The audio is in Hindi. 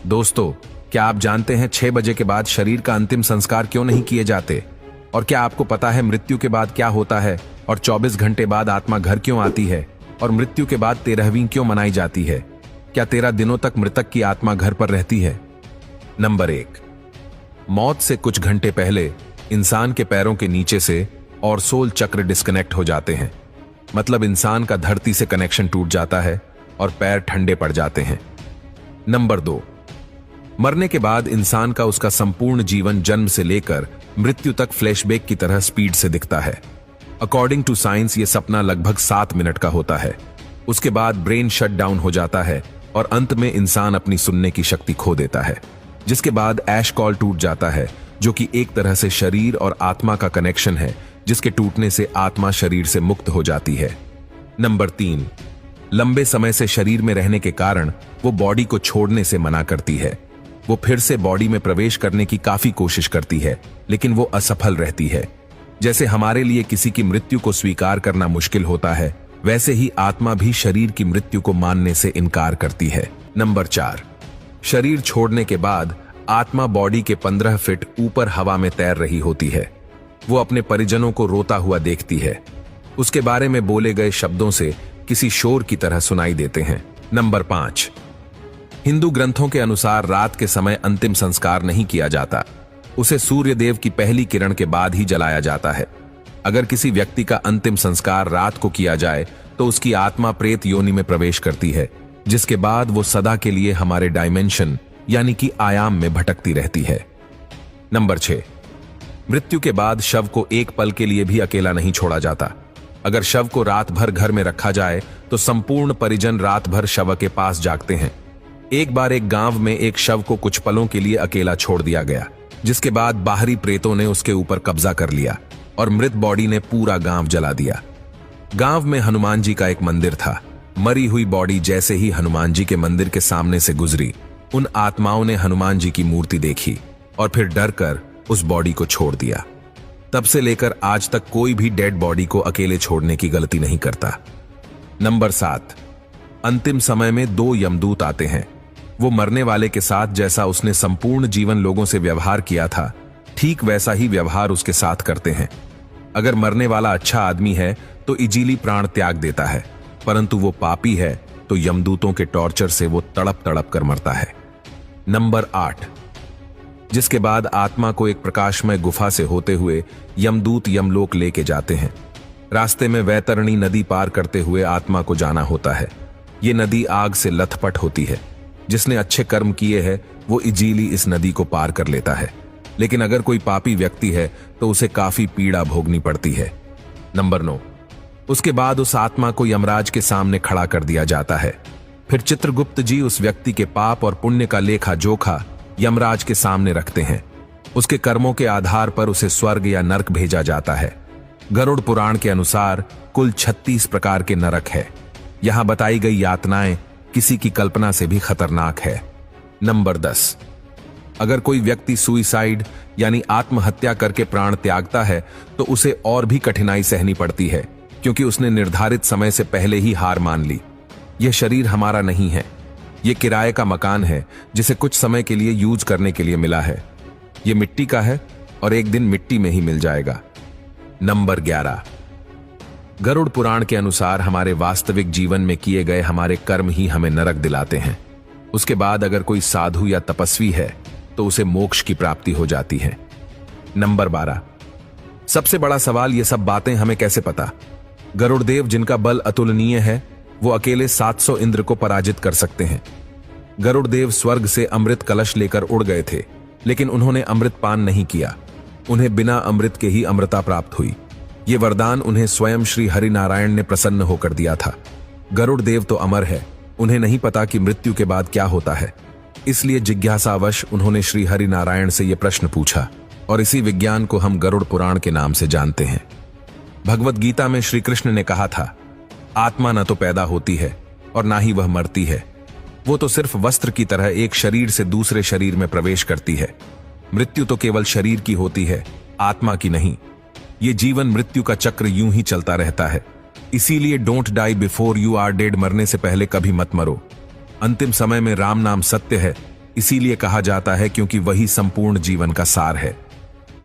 दोस्तों, क्या आप जानते हैं 6 बजे के बाद शरीर का अंतिम संस्कार क्यों नहीं किए जाते? और क्या आपको पता है मृत्यु के बाद क्या होता है? और 24 घंटे बाद आत्मा घर क्यों आती है? और मृत्यु के बाद 13वीं क्यों मनाई जाती है? क्या 13 दिनों तक मृतक की आत्मा घर पर रहती है? नंबर 1, मौत से कुछ घंटे पहले इंसान के पैरों के नीचे से और सोल चक्र डिस्कनेक्ट हो जाते हैं। मतलब इंसान का धरती से कनेक्शन टूट जाता है और पैर ठंडे पड़ जाते हैं। नंबर 2, मरने के बाद इंसान का उसका संपूर्ण जीवन जन्म से लेकर मृत्यु तक फ्लैशबैक की तरह स्पीड से दिखता है। अकॉर्डिंग टू साइंस ये सपना लगभग 7 मिनट का होता है। उसके बाद ब्रेन शट डाउन हो जाता है और अंत में इंसान अपनी सुनने की शक्ति खो देता है, जिसके बाद ऐश कॉल टूट जाता है, जो कि एक तरह से शरीर और आत्मा का कनेक्शन है, जिसके टूटने से आत्मा शरीर से मुक्त हो जाती है। नंबर 3, लंबे समय से शरीर में रहने के कारण वो बॉडी को छोड़ने से मना करती है। वो फिर से बॉडी में प्रवेश करने की काफी कोशिश करती है, लेकिन वो असफल रहती है। जैसे हमारे लिए किसी की मृत्यु को स्वीकार करना मुश्किल होता है, वैसे ही आत्मा भी शरीर की मृत्यु को मानने से इनकार करती है। नंबर 4, शरीर छोड़ने के बाद आत्मा बॉडी के 15 फीट ऊपर हवा में तैर रही होती है। वो अपने परिजनों को रोता हुआ देखती है। उसके बारे में बोले गए शब्दों से किसी शोर की तरह सुनाई देते हैं। नंबर 5, हिंदू ग्रंथों के अनुसार रात के समय अंतिम संस्कार नहीं किया जाता। उसे सूर्य देव की पहली किरण के बाद ही जलाया जाता है। अगर किसी व्यक्ति का अंतिम संस्कार रात को किया जाए तो उसकी आत्मा प्रेत योनि में प्रवेश करती है, जिसके बाद वो सदा के लिए हमारे डायमेंशन यानी कि आयाम में भटकती रहती है। नंबर 6, मृत्यु के बाद शव को एक पल के लिए भी अकेला नहीं छोड़ा जाता। अगर शव को रात भर घर में रखा जाए तो संपूर्ण परिजन रात भर शव के पास जागते हैं। एक बार एक गांव में एक शव को कुछ पलों के लिए अकेला छोड़ दिया गया, जिसके बाद बाहरी प्रेतों ने उसके ऊपर कब्जा कर लिया और मृत बॉडी ने पूरा गांव जला दिया। गांव में हनुमान जी का एक मंदिर था। मरी हुई बॉडी जैसे ही हनुमान जी के मंदिर के सामने से गुजरी, उन आत्माओं ने हनुमान जी की मूर्ति देखी और फिर डर कर उस बॉडी को छोड़ दिया। तब से लेकर आज तक कोई भी डेड बॉडी को अकेले छोड़ने की गलती नहीं करता। नंबर 7, अंतिम समय में 2 यमदूत आते हैं। वो मरने वाले के साथ जैसा उसने संपूर्ण जीवन लोगों से व्यवहार किया था, ठीक वैसा ही व्यवहार उसके साथ करते हैं। अगर मरने वाला अच्छा आदमी है तो इजीली प्राण त्याग देता है, परंतु वो पापी है तो यमदूतों के टॉर्चर से वो तड़प तड़प कर मरता है। नंबर 8, जिसके बाद आत्मा को एक प्रकाशमय गुफा से होते हुए यमदूत यमलोक लेके जाते हैं। रास्ते में वैतरणी नदी पार करते हुए आत्मा को जाना होता है। ये नदी आग से लथपथ होती है। जिसने अच्छे कर्म किए हैं वो इजीली इस नदी को पार कर लेता है, लेकिन अगर कोई पापी व्यक्ति है तो उसे काफी पीड़ा भोगनी पड़ती है। नंबर 9, उसके बाद उस आत्मा को यमराज के सामने खड़ा कर दिया जाता है। फिर चित्रगुप्त जी उस व्यक्ति के पाप और पुण्य का लेखा जोखा यमराज के सामने रखते हैं। उसके कर्मों के आधार पर उसे स्वर्ग या नरक भेजा जाता है। गरुड़ पुराण के अनुसार कुल 36 प्रकार के नरक है। यहां बताई गई यातनाएं किसी की कल्पना से भी खतरनाक है। नंबर 10, अगर कोई व्यक्ति सुइसाइड यानी आत्महत्या करके प्राण त्यागता है तो उसे और भी कठिनाई सहनी पड़ती है, क्योंकि उसने निर्धारित समय से पहले ही हार मान ली। यह शरीर हमारा नहीं है, यह किराए का मकान है जिसे कुछ समय के लिए यूज करने के लिए मिला है। यह मिट्टी का है और एक दिन मिट्टी में ही मिल जाएगा। नंबर 11, गरुड़ पुराण के अनुसार हमारे वास्तविक जीवन में किए गए हमारे कर्म ही हमें नरक दिलाते हैं। उसके बाद अगर कोई साधु या तपस्वी है तो उसे मोक्ष की प्राप्ति हो जाती है। नंबर 12, सबसे बड़ा सवाल, ये सब बातें हमें कैसे पता? गरुड़ देव जिनका बल अतुलनीय है, वो अकेले 700 इंद्र को पराजित कर सकते हैं। गरुड़ देव स्वर्ग से अमृत कलश लेकर उड़ गए थे, लेकिन उन्होंने अमृत पान नहीं किया। उन्हें बिना अमृत के ही अमृता प्राप्त हुई। ये वरदान उन्हें स्वयं श्री हरि नारायण ने प्रसन्न होकर दिया था। गरुड़ देव तो अमर है, उन्हें नहीं पता कि मृत्यु के बाद क्या होता है। इसलिए जिज्ञासावश उन्होंने श्री हरि नारायण से यह प्रश्न पूछा, और इसी विज्ञान को हम गरुड़ पुराण के नाम से जानते हैं। भगवत गीता में श्री कृष्ण ने कहा था, आत्मा न तो पैदा होती है और ना ही वह मरती है। वो तो सिर्फ वस्त्र की तरह एक शरीर से दूसरे शरीर में प्रवेश करती है। मृत्यु तो केवल शरीर की होती है, आत्मा की नहीं। ये जीवन मृत्यु का चक्र यूं ही चलता रहता है। इसीलिए don't die before you are dead, मरने से पहले कभी मत मरो। अंतिम समय में राम नाम सत्य है, इसीलिए कहा जाता है क्योंकि वही संपूर्ण जीवन का सार है।